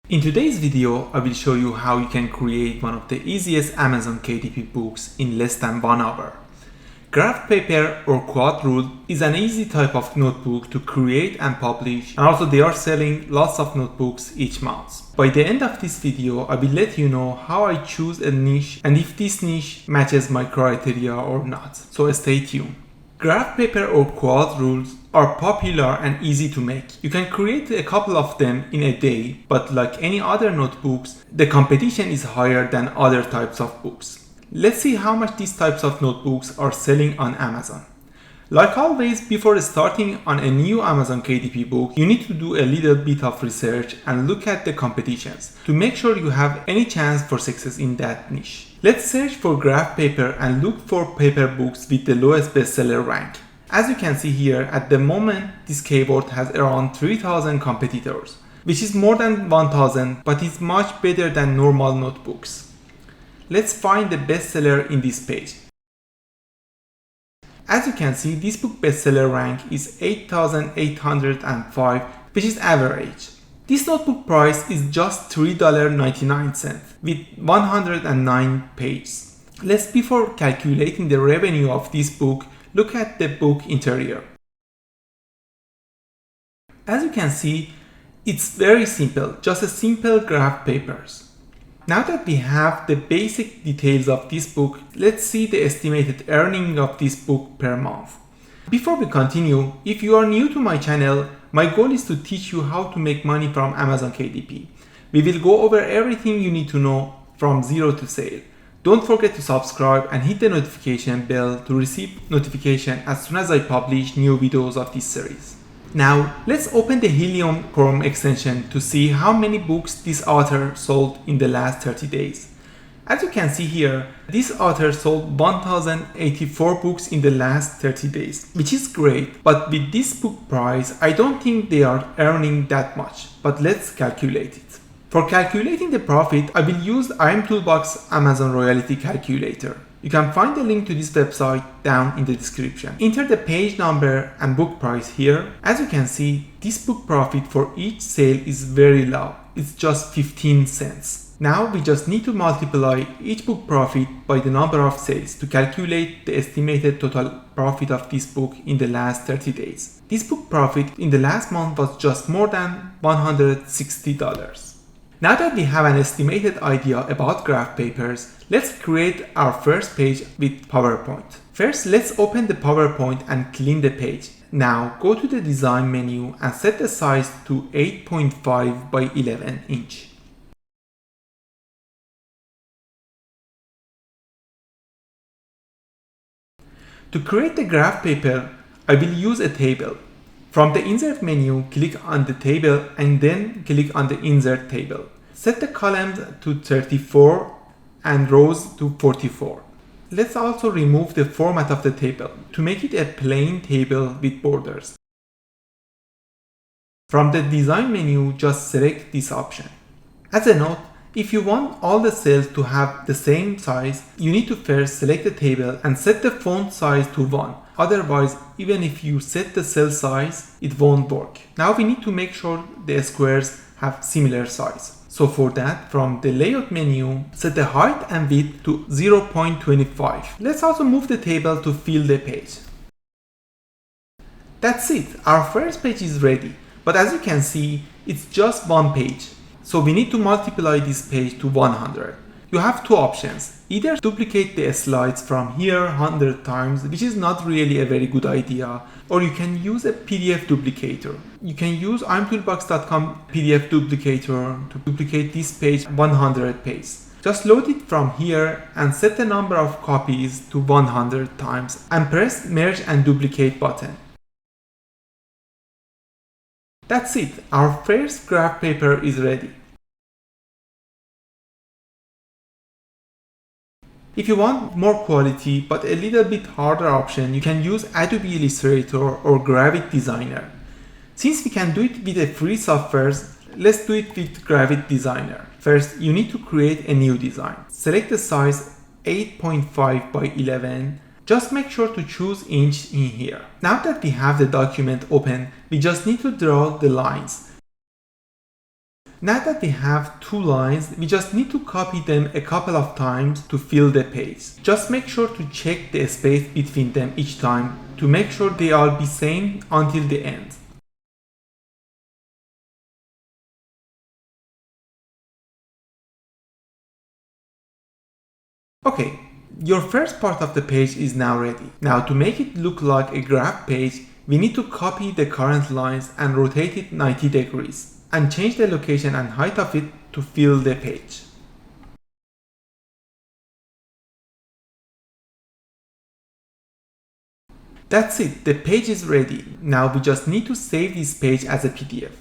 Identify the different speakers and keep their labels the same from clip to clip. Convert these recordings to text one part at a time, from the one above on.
Speaker 1: In today's video, I will show you how you can create one of the easiest Amazon KDP books in less than 1 hour. Graph paper or quad rule is an easy type of notebook to create and publish, and also they are selling lots of notebooks each month. By the end of this video, I will let you know how I choose a niche and if this niche matches my criteria or not, so stay tuned. Graph paper or quad rules are popular and easy to make. You can create a couple of them in a day, but like any other notebooks, the competition is higher than other types of books. Let's see how much these types of notebooks are selling on Amazon. Like always, before starting on a new Amazon KDP book, you need to do a little bit of research and look at the competitions to make sure you have any chance for success in that niche. Let's search for graph paper and look for paper books with the lowest bestseller rank. As you can see here, at the moment, this keyboard has around 3000 competitors, which is more than 1000, but is much better than normal notebooks. Let's find the bestseller in this page. As you can see, this book bestseller rank is 8805, which is average. This notebook price is just $3.99 with 109 pages. Before calculating the revenue of this book, look at the book interior. As you can see, it's very simple, just a simple graph papers. Now that we have the basic details of this book, let's see the estimated earning of this book per month. Before we continue, if you are new to my channel, my goal is to teach you how to make money from Amazon KDP. We will go over everything you need to know from zero to sale. Don't forget to subscribe and hit the notification bell to receive notification as soon as I publish new videos of this series. Now, let's open the Helium Chrome extension to see how many books this author sold in the last 30 days. As you can see here, this author sold 1084 books in the last 30 days, which is great, but with this book price, I don't think they are earning that much, but let's calculate it. For calculating the profit, I will use IMToolbox Amazon Royalty Calculator. You can find the link to this website down in the description. Enter the page number and book price here. As you can see, this book profit for each sale is very low. It's just 15 cents. Now we just need to multiply each book profit by the number of sales to calculate the estimated total profit of this book in the last 30 days. This book profit in the last month was just more than $160. Now that we have an estimated idea about graph papers, let's create our first page with PowerPoint. First, let's open the PowerPoint and clean the page. Now, go to the design menu and set the size to 8.5 by 11 inch. To create the graph paper, I will use a table. From the Insert menu, click on the table and then click on the Insert table. Set the columns to 34 and rows to 44. Let's also remove the format of the table to make it a plain table with borders. From the Design menu, just select this option. As a note, if you want all the cells to have the same size, you need to first select the table and set the font size to 1. Otherwise, even if you set the cell size, it won't work. Now we need to make sure the squares have similar size. So for that, from the Layout menu, set the height and width to 0.25. Let's also move the table to fill the page. That's it, our first page is ready. But as you can see, it's just one page. So we need to multiply this page to 100. You have two options. Either duplicate the slides from here 100 times, which is not really a very good idea, or you can use a PDF duplicator. You can use imtoolbox.com PDF duplicator to duplicate this page 100 pages. Just load it from here and set the number of copies to 100 times and press Merge and Duplicate button. That's it, our first graph paper is ready. If you want more quality but a little bit harder option, you can use Adobe Illustrator or Gravit Designer. Since we can do it with a free softwares, let's do it with Gravit Designer. First, you need to create a new design. Select the size 8.5 by 11. Just make sure to choose inch in here. Now that we have the document open, we just need to draw the lines. Now that we have two lines, we just need to copy them a couple of times to fill the page. Just make sure to check the space between them each time to make sure they all be same until the end. Okay, your first part of the page is now ready. Now to make it look like a graph page, we need to copy the current lines and rotate it 90 degrees and change the location and height of it to fill the page. That's it, the page is ready. Now we just need to save this page as a PDF.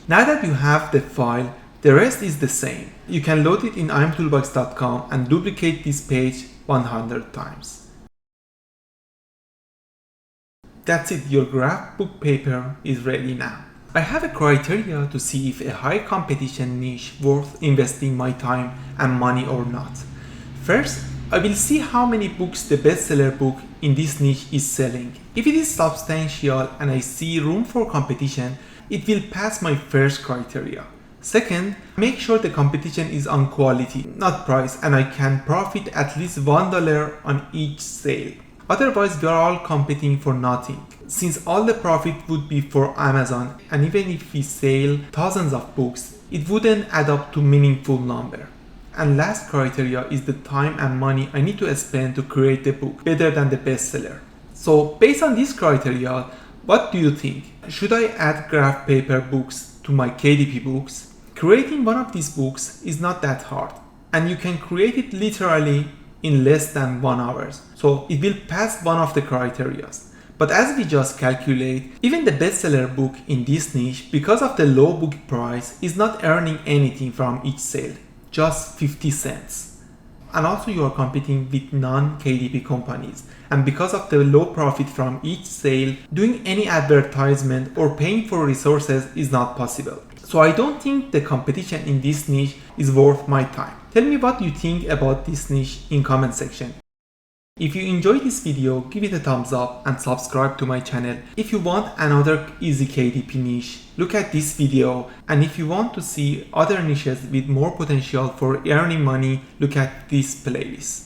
Speaker 1: Now that you have the file, the rest is the same. You can load it in imtoolbox.com and duplicate this page 100 times. That's it, your graph book paper is ready now. I have a criteria to see if a high competition niche worth investing my time and money or not. First, I will see how many books the bestseller book in this niche is selling. If it is substantial and I see room for competition, it will pass my first criteria. Second, make sure the competition is on quality, not price, and I can profit at least $1 on each sale. Otherwise, we are all competing for nothing, since all the profit would be for Amazon, and even if we sell thousands of books, it wouldn't add up to meaningful number. And last criteria is the time and money I need to spend to create the book better than the bestseller. So based on these criteria, what do you think? Should I add graph paper books to my KDP books? Creating one of these books is not that hard, and you can create it literally in less than 1 hour. So it will pass one of the criteria. But as we just calculate, even the bestseller book in this niche, because of the low book price, is not earning anything from each sale, just 50 cents. And also you are competing with non-KDP companies, and because of the low profit from each sale, doing any advertisement or paying for resources is not possible. So I don't think the competition in this niche is worth my time. Tell me what you think about this niche in comment section. If you enjoyed this video, give it a thumbs up and subscribe to my channel. If you want another easy KDP niche, look at this video, and if you want to see other niches with more potential for earning money, look at this playlist.